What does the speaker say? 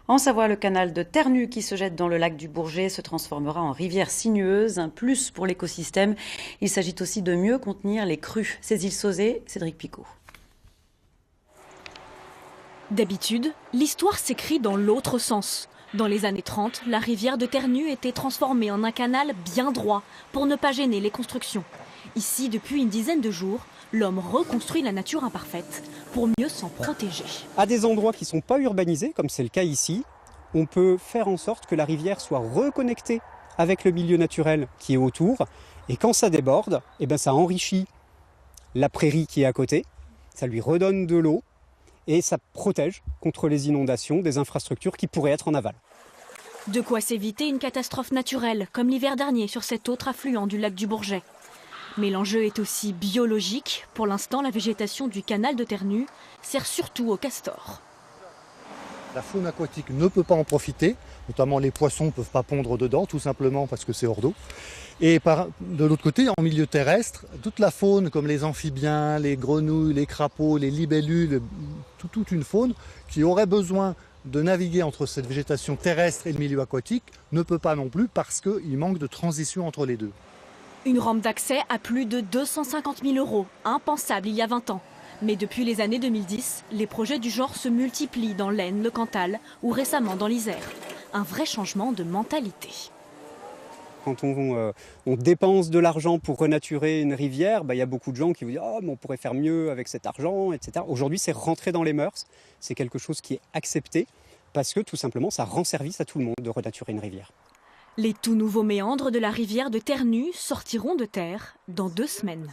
En Savoie, le canal de Ternu qui se jette dans le lac du Bourget se transformera en rivière sinueuse, un plus pour l'écosystème. Il s'agit aussi de mieux contenir les crues. Ces îles Sauzet, Cédric Picot. D'habitude, l'histoire s'écrit dans l'autre sens. Dans les années 30, la rivière de Ternu était transformée en un canal bien droit pour ne pas gêner les constructions. Ici, depuis une dizaine de jours, l'homme reconstruit la nature imparfaite pour mieux s'en protéger. À des endroits qui ne sont pas urbanisés, comme c'est le cas ici, on peut faire en sorte que la rivière soit reconnectée avec le milieu naturel qui est autour. Et quand ça déborde, ça enrichit la prairie qui est à côté, ça lui redonne de l'eau et ça protège contre les inondations des infrastructures qui pourraient être en aval. De quoi s'éviter une catastrophe naturelle, comme l'hiver dernier sur cet autre affluent du lac du Bourget. Mais l'enjeu est aussi biologique. Pour l'instant, la végétation du canal de Ternu sert surtout aux castors. La faune aquatique ne peut pas en profiter, notamment les poissons ne peuvent pas pondre dedans, tout simplement parce que c'est hors d'eau. Et de l'autre côté, en milieu terrestre, toute la faune, comme les amphibiens, les grenouilles, les crapauds, les libellules, toute une faune qui aurait besoin de naviguer entre cette végétation terrestre et le milieu aquatique, ne peut pas non plus parce qu'il manque de transition entre les deux. Une rampe d'accès à plus de 250 000 €, impensable il y a 20 ans. Mais depuis les années 2010, les projets du genre se multiplient dans l'Aisne, le Cantal ou récemment dans l'Isère. Un vrai changement de mentalité. Quand on dépense de l'argent pour renaturer une rivière, il y a beaucoup de gens qui vous disent « Oh, mais on pourrait faire mieux avec cet argent, etc. » Aujourd'hui, c'est rentré dans les mœurs. C'est quelque chose qui est accepté parce que tout simplement, ça rend service à tout le monde de renaturer une rivière. Les tout nouveaux méandres de la rivière de Ternu sortiront de terre dans 2 semaines.